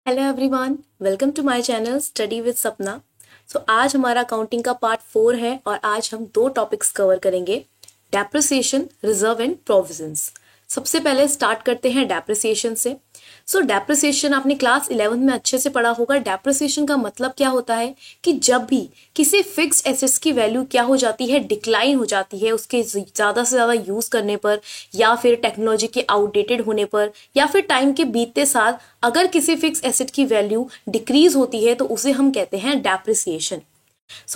Hello everyone, welcome to my channel study with Sapna. आज हमारा accounting का पार्ट 4 है और आज हम दो टॉपिक्स कवर करेंगे, डेप्रिसिएशन, रिजर्व एंड प्रोविजंस। सबसे पहले स्टार्ट करते हैं डेप्रिसिएशन से। डेप्रिसिएशन आपने क्लास 11 में अच्छे से पढ़ा होगा। डेप्रिसिएशन का मतलब क्या होता है कि जब भी किसी फिक्स्ड एसेट्स की वैल्यू क्या हो जाती है, डिक्लाइन हो जाती है उसके ज़्यादा से ज़्यादा यूज़ करने पर, या फिर टेक्नोलॉजी के आउटडेटेड होने पर, या फिर टाइम के बीतते साथ अगर किसी फिक्स एसेट की वैल्यू डिक्रीज होती है तो उसे हम कहते हैं depreciation.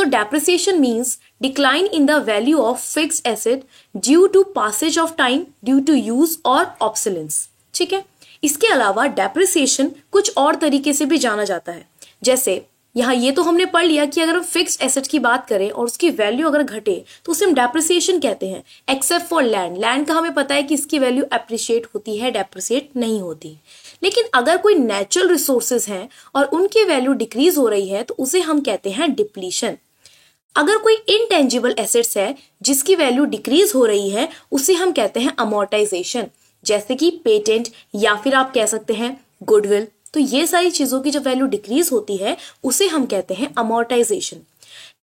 Depreciation means decline in the value of fixed asset due to passage of time, due to use और obsolescence। ठीक है, इसके अलावा डेप्रिसिएशन कुछ और तरीके से भी जाना जाता है। जैसे यहाँ ये तो हमने पढ़ लिया कि अगर हम फिक्स्ड एसेट की बात करें और उसकी वैल्यू अगर घटे तो उसे हम डेप्रिसिएशन कहते हैं, एक्सेप्ट फॉर लैंड। लैंड का हमें पता है कि इसकी वैल्यू अप्रिशिएट होती है, डेप्रिसिएट नहीं होती। लेकिन अगर कोई नेचुरल रिसोर्सेज हैं और उनकी वैल्यू डिक्रीज हो रही है तो उसे हम कहते हैं डिप्लीशन। अगर कोई इनटेंजिबल एसेट्स है जिसकी वैल्यू डिक्रीज हो रही है उसे हम कहते हैं अमोर्टाइजेशन, जैसे कि पेटेंट या फिर आप कह सकते हैं गुडविल। तो ये सारी चीजों की जब वैल्यू डिक्रीज होती है उसे हम कहते हैं अमोर्टाइजेशन।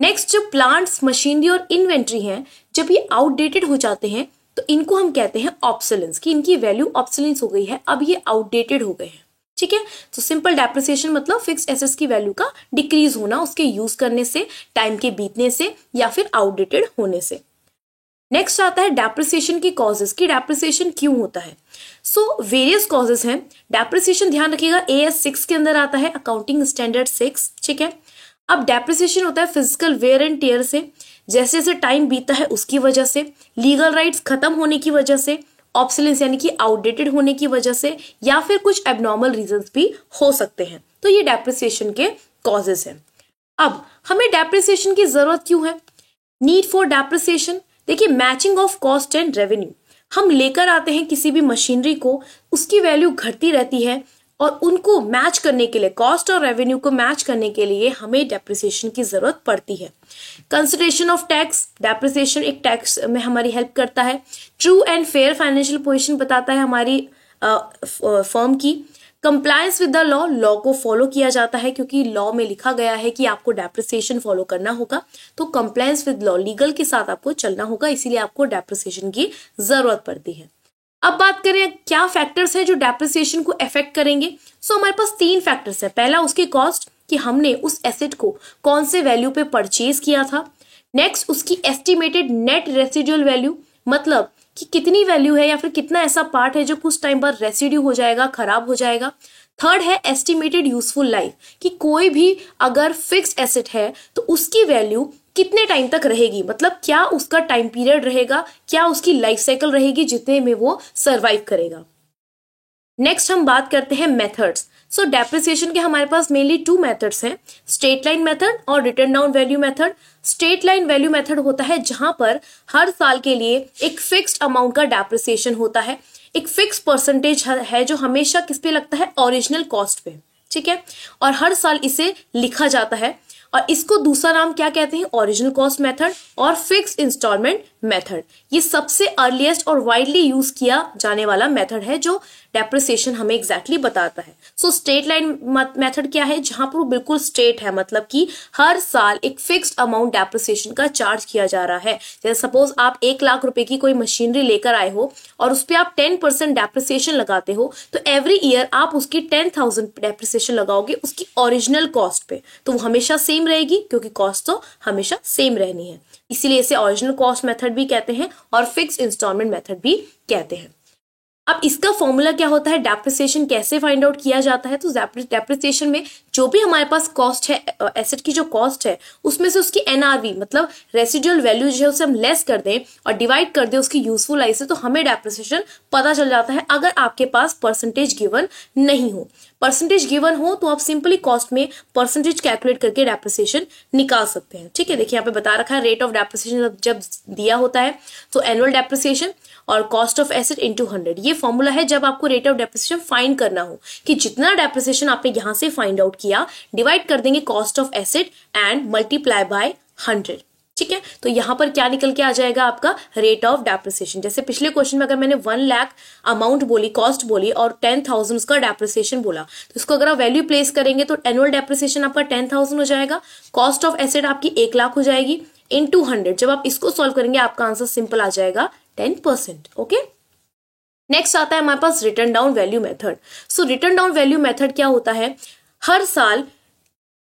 नेक्स्ट, जो प्लांट्स, मशीनरी और इन्वेंट्री हैं, जब ये आउटडेटेड हो जाते हैं तो इनको हम कहते हैं ऑब्सोलेंस, कि इनकी वैल्यू ऑब्सोलेंस हो गई है, अब ये आउटडेटेड हो गए हैं। ठीक है, तो सिंपल डेप्रिसिएशन मतलब फिक्स्ड एसेट्स की वैल्यू का डिक्रीज होना उसके यूज करने से, टाइम के बीतने से या फिर आउटडेटेड होने से। नेक्स्ट आता है डेप्रिसिएशन की कॉजेस, की डेप्रिसिएशन क्यों होता है। वेरियस कॉजेस हैं। डेप्रिसिएशन ध्यान रखिएगा AS 6 के अंदर आता है, अकाउंटिंग स्टैंडर्ड 6। ठीक है, अब डेप्रिसिएशन होता है फिजिकल वेयर एंड टेयर से, जैसे जैसे टाइम बीता है उसकी वजह से, लीगल राइट्स खत्म होने की वजह से, ऑब्सोलेंस यानी कि आउटडेटेड होने की वजह से, या फिर कुछ एबनॉर्मल रीजंस भी हो सकते हैं। तो ये डेप्रिसिएशन के कॉजेस हैं। अब हमें डेप्रिसिएशन की जरूरत क्यों है? नीड फॉर डेप्रिसिएशन, देखिए matching of cost and revenue. हम लेकर आते हैं किसी भी मशीनरी को, उसकी वैल्यू घटती रहती है और उनको मैच करने के लिए, कॉस्ट और रेवेन्यू को मैच करने के लिए हमें डेप्रिसिएशन की जरूरत पड़ती है। कंसिडरेशन ऑफ टैक्स, डेप्रिसिएशन एक टैक्स में हमारी हेल्प करता है। True and fair financial position बताता है हमारी फर्म की। Compliance with the law, law को फॉलो किया जाता है क्योंकि लॉ में लिखा गया है कि आपको डेप्रिसिएशन फॉलो करना होगा, तो कंप्लायंस विद लॉ, लीगल के साथ आपको चलना होगा, इसीलिए आपको डेप्रिसिएशन की जरूरत पड़ती है। अब बात करें क्या फैक्टर्स हैं जो डेप्रिसिएशन को अफेक्ट करेंगे। हमारे पास 3 फैक्टर्स हैं। पहला उसकी कॉस्ट, कि हमने उस एसेट को कौन से वैल्यू पे परचेज किया था। नेक्स्ट उसकी एस्टिमेटेड नेट रेसिडुअल वैल्यू, मतलब कि कितनी वैल्यू है या फिर कितना ऐसा पार्ट है जो कुछ टाइम बाद रेसिड्यू हो जाएगा, खराब हो जाएगा। थर्ड है एस्टिमेटेड यूजफुल लाइफ, कि कोई भी अगर फिक्स्ड एसेट है तो उसकी वैल्यू कितने टाइम तक रहेगी, मतलब क्या उसका टाइम पीरियड रहेगा, क्या उसकी लाइफ साइकिल रहेगी जितने में वो सरवाइव करेगा। नेक्स्ट हम बात करते हैं मेथड्स। डेप्रिसिएशन के हमारे पास मेनली 2 मेथड्स हैं, स्ट्रेट लाइन मेथड और return down value method. Straight line value method होता है जहां पर हर साल के लिए एक फिक्स्ड अमाउंट का डेप्रिसिएशन होता है, एक फिक्स परसेंटेज है जो हमेशा किस पे लगता है, ओरिजिनल कॉस्ट पे। ठीक है, और हर साल इसे लिखा जाता है और इसको दूसरा नाम क्या कहते हैं, ओरिजिनल कॉस्ट मेथड और फिक्स्ड इंस्टॉलमेंट मेथड। ये सबसे अर्लीस्ट और वाइडली यूज किया जाने वाला मेथड है जो डेप्रिसिएशन हमें एग्जैक्टली बताता है। स्ट्रेट लाइन मेथड क्या है, जहां पर वो बिल्कुल स्ट्रेट है, मतलब कि हर साल एक फिक्स्ड अमाउंट डेप्रिसिएशन का चार्ज किया जा रहा है। जैसे सपोज आप 1 लाख रुपए की कोई मशीनरी लेकर आए हो और उस पर आप 10% डेप्रिसिएशन लगाते हो, तो एवरी ईयर आप उसकी 10,000 डेप्रिसिएशन लगाओगे उसकी ओरिजिनल कॉस्ट पे, तो वो हमेशा सेम रहेगी क्योंकि कॉस्ट तो हमेशा सेम रहनी है। इसीलिए इसे ओरिजिनल कॉस्ट मेथड भी कहते हैं और फिक्स्ड इंस्टॉलमेंट मेथड भी कहते हैं। अब इसका फॉर्मूला क्या होता है, डेप्रिसिएशन कैसे फाइंड आउट किया जाता है। तो डेप्रिसिएशन में जो भी हमारे पास कॉस्ट है, एसेट की जो कॉस्ट है, उसमें से उसकी NRV मतलब रेसिडुअल वैल्यू जो है उसे हम लेस कर दें और डिवाइड कर दें उसकी यूजफुल लाइफ से, तो हमें डेप्रिसिएशन पता चल जाता है। अगर आपके पास परसेंटेज गिवन नहीं हो, परसेंटेज गिवन हो तो आप सिंपली कॉस्ट में परसेंटेज कैलकुलेट करके डेप्रिसिएशन निकाल सकते हैं। ठीक है, देखिए यहाँ पे बता रखा है रेट ऑफ डेप्रिसिएशन जब दिया होता है तो एनुअल डेप्रिसिएशन और कॉस्ट ऑफ एसेट इंटू 100, ये फॉर्मूला है जब आपको रेट ऑफ डेप्रिसिएशन फाइंड करना हो, कि जितना डेप्रिसिएशन आपने यहां से फाइंड आउट किया डिवाइड कर देंगे cost of asset and multiply by 100। ठीक है, तो यहाँ पर क्या निकल के आ जाएगा आपका रेट ऑफ डेप्रिसिएशन। जैसे पिछले क्वेश्चन में अगर मैंने 1 लाख अमाउंट बोली, कॉस्ट बोली और 10,000 उसका डेप्रिसिएशन बोला, तो इसको अगर आप वैल्यू प्लेस करेंगे तो एनुअल डेप्रिसिएशन आपका 10,000 हो जाएगा, कॉस्ट ऑफ एसेट आपकी 1 लाख हो जाएगी इनटू 100। जब आप इसको सॉल्व करेंगे आपका आंसर सिंपल आ जाएगा 10%। ओके, नेक्स्ट आता है हमारे पास रिटर्न डाउन वैल्यू मेथड। सो रिटर्न डाउन वैल्यू मेथड क्या होता है, हर साल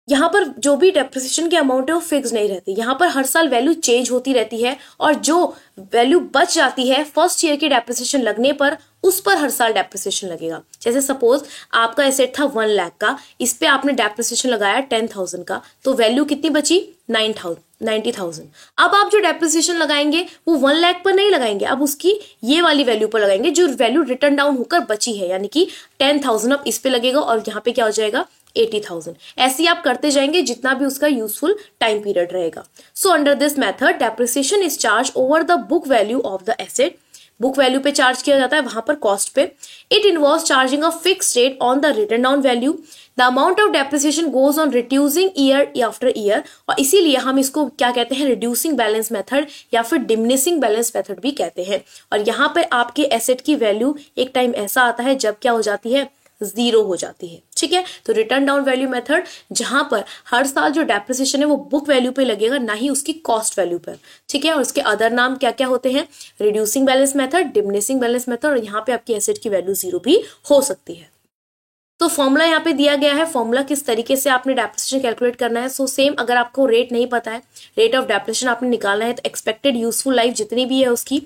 यहाँ पर जो भी डेप्रिसिएशन की अमाउंट है वो फिक्स नहीं रहती, यहाँ पर हर साल वैल्यू चेंज होती रहती है और जो वैल्यू बच जाती है फर्स्ट ईयर की डेप्रिसिएशन लगने पर उस पर हर साल डेप्रिसिएशन लगेगा। जैसे सपोज आपका एसेट था 1 लाख का, इस पे आपने डेप्रिसिएशन लगाया 10,000 का, तो वैल्यू कितनी बची 90,000। अब आप जो डेप्रिसिएशन लगाएंगे वो 1 लाख पर नहीं लगाएंगे, अब उसकी ये वाली वैल्यू पर लगाएंगे जो वैल्यू रिटर्न डाउन होकर बची है, यानी कि 10,000 अब इस पे लगेगा और यहाँ पे क्या हो जाएगा 80,000। ऐसे ही आप करते जाएंगे जितना भी उसका यूजफुल टाइम पीरियड रहेगा। So under this method depreciation is charge over the book value of the asset. Book value पे चार्ज किया जाता है, वहां पर कॉस्ट पे। It involves charging a fixed rate on the return down value. The amount of depreciation goes on reducing year after year, और इसीलिए हम इसको क्या कहते हैं रिड्यूसिंग बैलेंस मेथड या फिर डिमिनिशिंग बैलेंस मेथड भी कहते हैं। और यहाँ पर आपके एसेट की वैल्यू एक टाइम ऐसा आता है जब क्या हो जाती है 0 हो जाती है। ठीक है, तो रिटर्न डाउन वैल्यू मेथड जहां पर हर साल जो डेप्रिसिएशन है वो बुक वैल्यू पे लगेगा, ना ही उसकी कॉस्ट वैल्यू पर। ठीक है, और उसके अदर नाम क्या क्या होते हैं, reducing balance method, diminishing balance method, और यहाँ पे आपकी एसेट की वैल्यू 0 भी हो सकती है। तो फॉर्मूला यहाँ पे दिया गया है, फॉर्मूला किस तरीके से आपने डेप्रिसिएशन कैलकुलेट करना है। सो सेम, अगर आपको रेट नहीं पता है, रेट ऑफ डेप्रिसिएशन आपने निकालना है, तो एक्सपेक्टेड यूजफुल लाइफ जितनी भी है उसकी,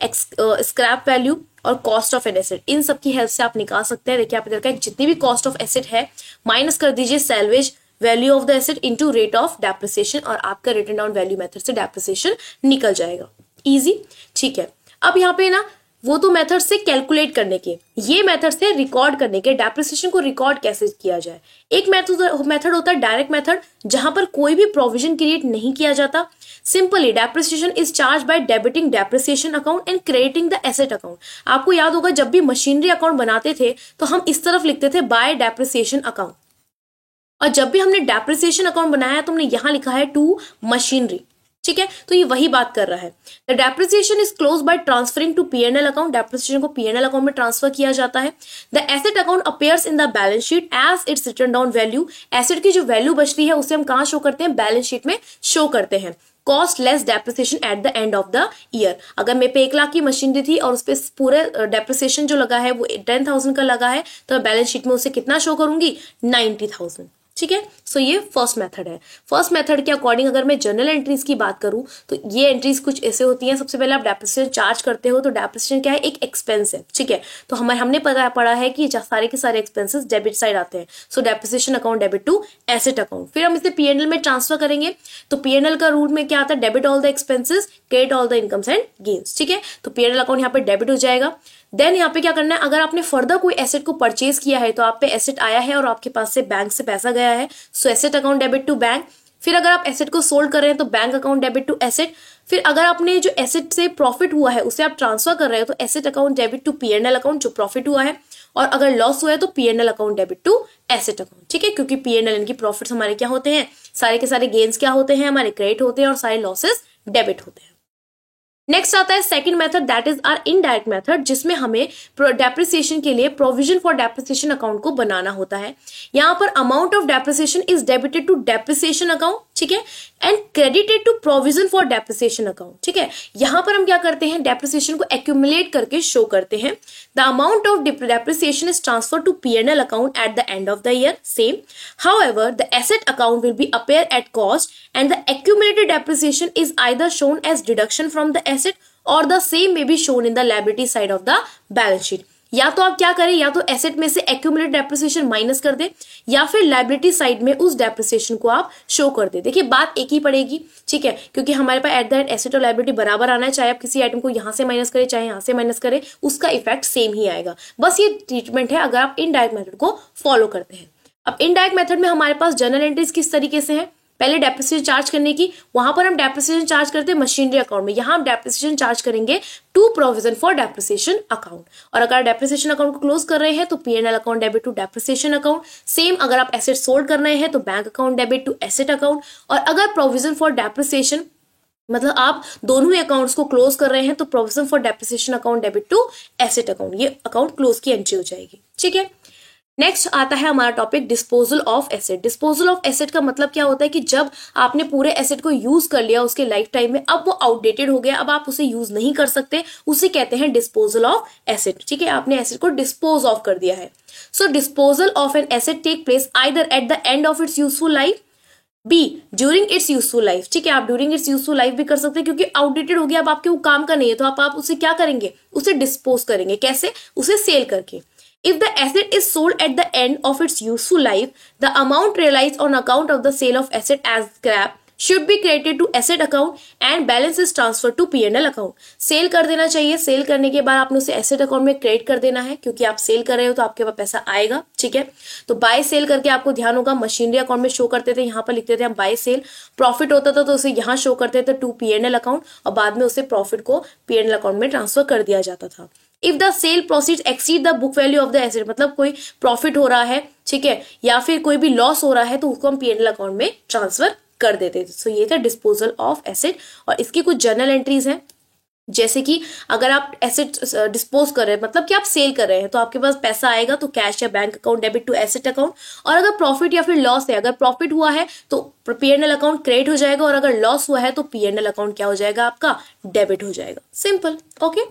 स्क्रैप वैल्यू और कॉस्ट ऑफ एन एसेट, इन सब की हेल्प से आप निकाल सकते हैं। देखिए आप इधर का जितनी भी कॉस्ट ऑफ एसेट है माइनस कर दीजिए salvage value of the asset into rate of depreciation, और आपका रिटर्न डाउन वैल्यू मेथड से डेप्रिसिएशन निकल जाएगा। इजी, ठीक है। अब यहाँ पे ना वो तो मेथड से कैलकुलेट करने के, ये मेथड से रिकॉर्ड करने के, डेप्रिसिएशन को रिकॉर्ड कैसे किया जाए। एक मेथड होता है डायरेक्ट मेथड, जहां पर कोई भी प्रोविजन क्रिएट नहीं किया जाता। Simply depreciation is charge by debiting depreciation account and crediting the asset account. आपको याद होगा जब भी मशीनरी अकाउंट बनाते थे तो हम इस तरफ लिखते थे बाय डेप्रिसिएशन अकाउंट, और जब भी हमने डेप्रिसिएशन अकाउंट बनाया तो हमने यहां लिखा है टू मशीनरी। ठीक है, तो ये वही बात कर रहा है। The depreciation is close by transferring to PNL account, depreciation को पीएनएल अकाउंट में ट्रांसफर किया जाता है। The asset account appears in the balance sheet as its written down value. Asset की जो वैल्यू बचती है उसे हम कहां शो करते हैं, बैलेंस शीट में शो करते हैं। Cost less depreciation eight the end of the year. अगर मेरे पे 1 लाख की मशीनरी थी और उस पर पूरे डेप्रिसिएशन जो लगा है वो 10,000 का लगा है, तो बैलेंस शीट में उसे कितना शो करूंगी 90,000। ठीक है, सो ये फर्स्ट मेथड है। फर्स्ट मेथड के अकॉर्डिंग अगर मैं जर्नल एंट्रीज की बात करूं तो ये एंट्रीज कुछ ऐसे होती हैं। सबसे पहले आप डेप्रिसिएशन चार्ज करते हो, तो डेप्रिसिएशन क्या है, एक एक्सपेंस है। ठीक है, तो हमने पढ़ा है कि सारे के सारे एक्सपेंसेस डेबिट साइड आते हैं। So depreciation account debit to asset account. फिर हम इसे पीएनएल में ट्रांसफर करेंगे, तो पीएनएल का रूल में क्या आता है, debit all the expenses, credit all the incomes and gains. ठीक है, तो पीएनएल अकाउंट यहाँ पे डेबिट हो जाएगा। देन यहाँ पे क्या करना है, अगर आपने फर्दर कोई एसेट को परचेज किया है, तो आप पे एसेट आया है और आपके पास से बैंक से पैसा गया है, so asset account debit to bank. फिर अगर आप एसेट को सोल्ड कर रहे हैं तो bank account debit to asset. फिर अगर आपने जो एसेट से प्रॉफिट हुआ है उसे आप ट्रांसफर कर रहे हो, तो asset account debit to PNL account, जो प्रॉफिट हुआ है, और अगर लॉस हुआ है तो PNL account debit to asset account. ठीक है, क्योंकि पीएनएल इनकी प्रॉफिट्स हमारे क्या होते हैं, सारे के सारे गेन्स क्या होते हैं, हमारे क्रेडिट होते हैं, और सारे लॉसेस डेबिट होते हैं। नेक्स्ट आता है second method, that is our indirect method, जिसमें हमें डेप्रिसिएशन के लिए प्रोविजन फॉर डेप्रिसिएशन अकाउंट को बनाना होता है। यहाँ पर amount of depreciation is debited to depreciation account, ठीक है, and credited to provision for depreciation account. ठीक है, यहाँ पर हम क्या करते हैं, डेप्रिसिएशन को एक्यूमुलेट करके शो करते हैं। The amount of depreciation is transfer to PNL account at the end of the year. Same, however the asset account will be appear at cost and the accumulated depreciation is either shown as deduction from the asset और the same may be shown in the liability side of the balance sheet. या तो आप क्या करें, या तो asset में से एक्यूमुलेटेड डेप्रिसिएशन माइनस कर दे, या फिर लायबिलिटी साइड में उस डेप्रिसिएशन को आप शो कर दे। देखिए बात एक ही पड़ेगी, ठीक है, क्योंकि हमारे पास एट द एंड एसेट और लायबिलिटी बराबर आना है। चाहे आप किसी आइटम को यहां से माइनस करें चाहे यहां से माइनस करें, उसका इफेक्ट सेम ही आएगा। बस ये ट्रीटमेंट है अगर आप इनडायरेक्ट मेथड को फॉलो करते हैं। अब इनडायरेक्ट मेथड में हमारे पास जर्नल एंट्रीज किस तरीके से है, पहले डेप्रिसिएशन चार्ज करने की, वहां पर हम डेप्रिसिएशन चार्ज करते हैं मशीनरी अकाउंट में, यहां हम डेप्रिसिएशन चार्ज करेंगे to provision for depreciation account. और अगर डेप्रिसिएशन अकाउंट को क्लोज कर रहे हैं तो PNL account debit to depreciation account. Same, अगर आप एसेट सोल्ड कर रहे हैं तो bank account debit to asset account. और अगर प्रोविजन फॉर डेप्रिसिएशन मतलब आप दोनों ही अकाउंट्स को क्लोज कर रहे हैं तो provision for depreciation account debit to asset account, ये अकाउंट क्लोज की एंट्री हो जाएगी। ठीक है, नेक्स्ट आता है हमारा topic disposal of asset. Disposal of asset का मतलब क्या होता है कि जब आपने पूरे एसेट को यूज कर लिया उसके लाइफ टाइम में, अब वो आउटडेटेड हो गया, अब आप उसे यूज नहीं कर सकते, उसे कहते हैं डिस्पोजल ऑफ एसेट। ठीक है, आपने एसेट को डिस्पोज ऑफ कर दिया है। So disposal of an asset take place either at the end of its useful life, be during its useful life. ठीक है, आप ड्यूरिंग इट्स यूजफुल लाइफ भी कर सकते हैं क्योंकि आउटडेटेड हो गया, अब आपके वो काम का नहीं है, तो आप उसे क्या करेंगे, उसे डिस्पोज करेंगे। कैसे, उसे सेल करके। If the asset is sold at the end of its useful life, the amount realized on account of the sale of asset as scrap should be credited to asset account and balance is transferred to P&L account। Sale कर देना चाहिए, cell करने के बाद आपने उसे asset account में credit कर देना है क्योंकि आप सेल कर रहे हो तो आपके पास पैसा आएगा। ठीक है, तो बाय सेल करके आपको ध्यान होगा मशीनरी अकाउंट में शो करते थे, यहाँ पर लिखते थे हम बाय सेल, प्रॉफिट होता था तो उसे यहाँ शो करते थे टू P&L अकाउंट और बाद में उसे प्रॉफिट को P&L अकाउंट में ट्रांसफर कर दिया जाता था। If the sale proceeds exceed the book value of the asset, मतलब कोई प्रॉफिट हो रहा है, ठीक है, या फिर कोई भी लॉस हो रहा है तो उसको हम P&L अकाउंट में ट्रांसफर कर देते थे। सो ये था डिस्पोजल ऑफ एसेट और इसकी कुछ जर्नल एंट्रीज हैं, जैसे कि अगर आप एसेट डिस्पोज कर रहे हैं मतलब कि आप सेल कर रहे हैं तो आपके पास पैसा आएगा तो कैश या bank account debit to asset account, और अगर प्रॉफिट या फिर लॉस है, अगर प्रॉफिट हुआ है तो P&L अकाउंट क्रेडिट हो जाएगा और अगर लॉस हुआ है तो P&L अकाउंट क्या हो जाएगा, आपका डेबिट हो जाएगा। सिंपल। ओके,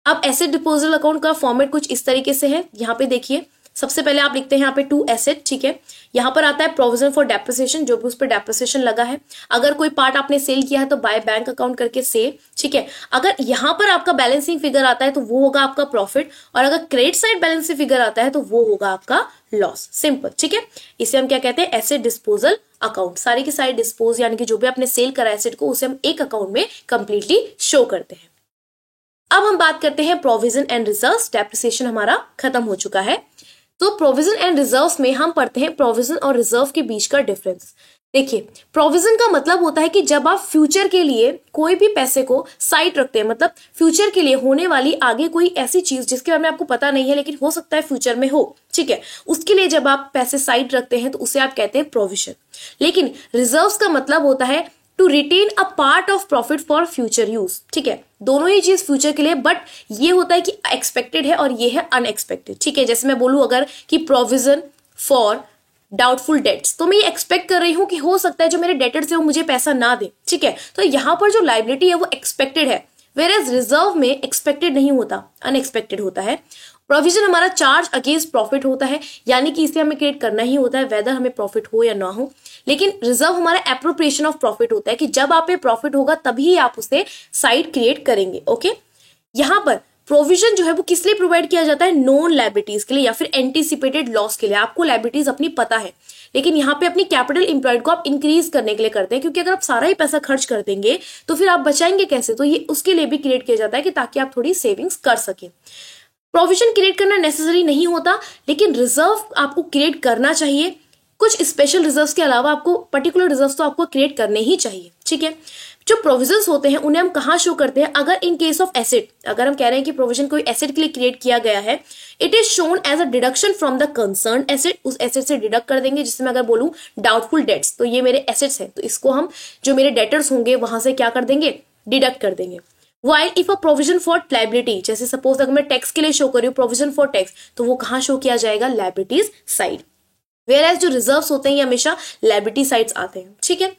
अब एसेट डिस्पोजल अकाउंट का फॉर्मेट कुछ इस तरीके से है। यहाँ पे देखिए, सबसे पहले आप लिखते हैं यहाँ पे टू एसेट। ठीक है, यहाँ पर आता है प्रोविजन फॉर डेप्रिसिएशन, जो भी उस पर डेप्रिसिएशन लगा है। अगर कोई पार्ट आपने सेल किया है तो बाय बैंक अकाउंट करके सेल। ठीक है, अगर यहाँ पर आपका बैलेंसिंग फिगर आता है तो वो होगा आपका प्रॉफिट, और अगर क्रेडिट साइड बैलेंसिंग फिगर आता है तो वो होगा आपका लॉस। सिंपल। ठीक है, इसे हम क्या कहते हैं, एसेट डिस्पोजल अकाउंट। सारी की सारी डिस्पोज यानी कि जो भी आपने सेल करा एसेट को उसे हम एक अकाउंट में कंप्लीटली शो करते हैं। अब हम बात करते हैं प्रोविजन एंड रिजर्व्स। डेप्रिसिएशन हमारा खत्म हो चुका है, तो प्रोविजन एंड रिजर्व्स में हम पढ़ते हैं प्रोविजन और रिजर्व के बीच का डिफरेंस। देखिए, प्रोविजन का मतलब होता है कि जब आप फ्यूचर के लिए कोई भी पैसे को साइड रखते हैं, मतलब फ्यूचर के लिए होने वाली आगे कोई ऐसी चीज जिसके बारे में आपको पता नहीं है लेकिन हो सकता है फ्यूचर में हो, ठीक है, उसके लिए जब आप पैसे साइड रखते हैं तो उसे आप कहते हैं प्रोविजन। लेकिन रिजर्व्स का मतलब होता है to retain a part of profit for future use. ठीक है, दोनों ही चीज फ्यूचर के लिए, बट ये होता है कि एक्सपेक्टेड है और ये है अनएक्सपेक्टेड। ठीक है, जैसे मैं बोलूं अगर कि प्रोविजन फॉर डाउटफुल डेट्स, तो मैं ये एक्सपेक्ट कर रही हूं कि हो सकता है जो मेरे डेटर्स है वो मुझे पैसा ना दे। ठीक है, तो यहाँ पर जो लायबिलिटी है वो एक्सपेक्टेड है, वेयर रिजर्व में एक्सपेक्टेड नहीं होता, अनएक्सपेक्टेड होता है। प्रोविजन हमारा चार्ज अगेंस्ट प्रॉफिट होता है, यानी कि इसे हमें क्रिएट करना ही होता है वेदर हमें प्रॉफिट हो या ना हो। लेकिन रिजर्व हमारा एप्रोप्रिएशन ऑफ प्रॉफिट होता है कि जब आप पे प्रॉफिट होगा तभी आप उसे साइड क्रिएट करेंगे। ओके, यहाँ पर प्रोविजन जो है वो किस लिए प्रोवाइड किया जाता है, नॉन लायबिलिटीज के लिए या फिर एंटीसिपेटेड लॉस के लिए। आपको लायबिलिटीज अपनी पता है, लेकिन यहाँ पे अपनी कैपिटल एम्प्लॉयड को आप इंक्रीज करने के लिए करते हैं, क्योंकि अगर आप सारा ही पैसा खर्च कर देंगे तो फिर आप बचाएंगे कैसे, तो ये उसके लिए भी क्रिएट किया जाता है कि ताकि आप थोड़ी सेविंग्स कर सके। प्रोविजन क्रिएट करना नेसेसरी नहीं होता, लेकिन रिजर्व आपको क्रिएट करना चाहिए। कुछ स्पेशल रिजर्व्स के अलावा आपको पर्टिकुलर रिजर्व्स तो आपको क्रिएट करने ही चाहिए। ठीक है, जो प्रोविजंस होते हैं उन्हें हम कहाँ शो करते हैं, अगर इन केस ऑफ एसेट, अगर हम कह रहे हैं कि प्रोविजन कोई एसेट के लिए क्रिएट किया गया है, it is shown as a deduction from the concern asset. उस एसेट से डिडक्ट कर देंगे। जिसमें अगर बोलूं डाउटफुल डेट्स, तो ये मेरे एसेट्स है, तो इसको हम जो मेरे डेटर्स होंगे वहां से क्या कर देंगे, डिडक्ट कर देंगे। While if a provision for liability, जैसे सपोज अगर मैं टैक्स के लिए शो कर रही हूँ प्रोविजन फॉर टैक्स, तो वो कहाँ शो किया जाएगा, लायबिलिटीज साइड। Whereas जो रिजर्व्स होते हैं ये हमेशा लायबिलिटी साइड्स आते हैं। ठीक है,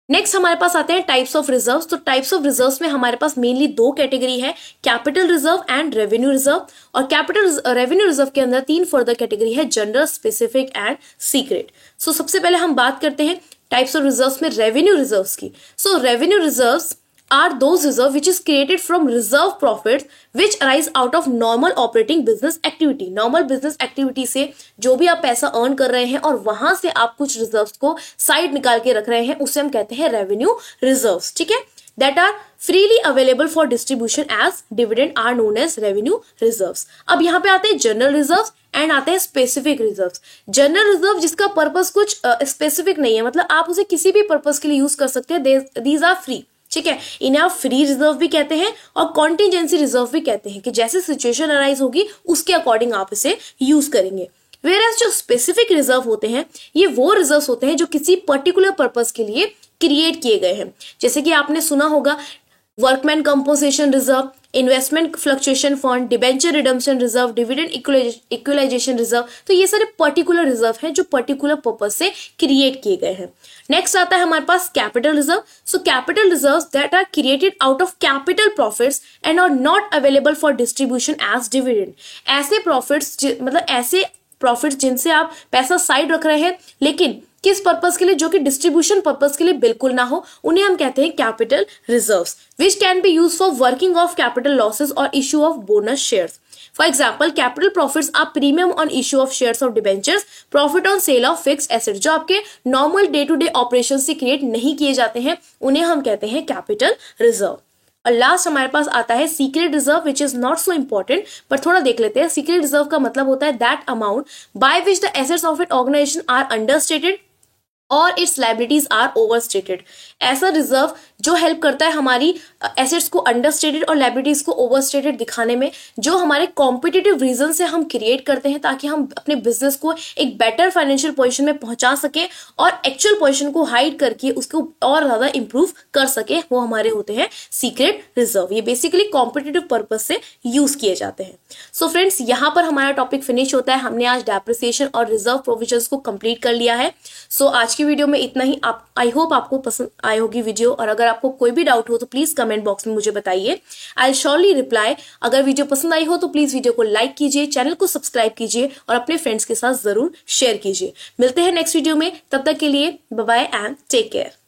नेक्स्ट हमारे पास आते हैं टाइप्स ऑफ रिजर्व्स। तो टाइप्स ऑफ रिजर्व्स में हमारे पास मेनली दो कैटेगरी है, capital reserve and revenue reserve. और कैपिटल रेवेन्यू रिजर्व के अंदर तीन फर्दर कैटेगरी है, general, specific and secret. So सबसे पहले हम बात करते हैं टाइप्स ऑफ रिजर्व्स में रेवेन्यू रिजर्व्स की। So revenue reserves are those reserve which is created from reserve profits which arise out of normal operating business activity। normal business activity से जो भी आप पैसा अर्न कर रहे हैं और वहां से आप कुछ रिजर्व्स को साइड निकाल के रख रहे हैं, उसे हम कहते हैं रेवेन्यू रिजर्व्स। ठीक है, that are freely available for distribution as dividend are known as revenue reserves। अब यहाँ पे आते हैं जनरल रिजर्व्स एंड आते हैं स्पेसिफिक रिजर्व्स। जनरल रिजर्व जिसका पर्पस कुछ स्पेसिफिक नहीं है, मतलब आप उसे किसी भी पर्पस के लिए यूज कर सकते हैं, दीज आर फ्री। ठीक है, इन्हें आप फ्री रिजर्व भी कहते हैं और कॉन्टिजेंसी रिजर्व भी कहते हैं, कि जैसे सिचुएशन अराइज होगी उसके अकॉर्डिंग आप इसे यूज करेंगे। वेयर एज जो स्पेसिफिक रिजर्व होते हैं ये वो रिजर्व होते हैं जो किसी पर्टिकुलर पर्पस के लिए क्रिएट किए गए हैं। जैसे कि आपने सुना होगा workman compensation reserve, investment fluctuation fund, debenture redemption reserve, dividend equalisation reserve. तो ये सारे पर्टिकुलर रिजर्व हैं जो पर्टिकुलर पर्पज से क्रिएट किए गए हैं। नेक्स्ट आता है हमारे पास capital reserve. So capital reserves that are created out of capital profits and are not available for distribution as dividend. ऐसे प्रॉफिट्स मतलब ऐसे प्रॉफिट्स जिनसे आप पैसा साइड रख रहे हैं लेकिन किस पर्पस के लिए, जो कि डिस्ट्रीब्यूशन पर्पस के लिए बिल्कुल ना हो, उन्हें हम कहते हैं capital reserves, which can be use for working off capital losses और issue of bonus shares. For example capital profits are premium on issue of shares of debentures, profit on sale of fixed asset. जो आपके normal day to day operation से create नहीं किए जाते हैं उन्हें हम कहते हैं कैपिटल रिजर्व। और लास्ट हमारे पास आता है secret reserve, which is not so important, पर थोड़ा देख लेते हैं। सीक्रेट रिजर्व का मतलब होता है that amount by which the assets of an organisation are understated और इट्स लाइबिलिटीज आर ओवरस्टेटेड। ऐसा रिजर्व जो हेल्प करता है हमारी एसेट्स को अंडरस्टेटेड और लाइबिलिटीज को ओवरस्टेटेड दिखाने में, जो हमारे कॉम्पिटिटिव रीजन से हम क्रिएट करते हैं ताकि हम अपने बिजनेस को एक बेटर फाइनेंशियल पोजीशन में पहुंचा सके और एक्चुअल पोजीशन को हाइड करके उसको और ज्यादा इंप्रूव कर सके, वो हमारे होते हैं सीक्रेट रिजर्व। ये बेसिकली कॉम्पिटिटिव पर्पज से यूज किए जाते हैं। सो फ्रेंड्स, यहाँ पर हमारा टॉपिक फिनिश होता है। हमने आज डेप्रिसिएशन और रिजर्व प्रोविजंस को कंप्लीट कर लिया है। सो आज की वीडियो में इतना ही। आई होप आपको पसंद आई होगी वीडियो, और अगर आपको कोई भी डाउट हो तो प्लीज कमेंट बॉक्स में मुझे बताइए, आई विल श्योरली रिप्लाई। अगर वीडियो पसंद आई हो तो प्लीज वीडियो को लाइक कीजिए, चैनल को सब्सक्राइब कीजिए और अपने फ्रेंड्स के साथ जरूर शेयर कीजिए। मिलते हैं नेक्स्ट वीडियो में, तब तक के लिए bye bye and take care.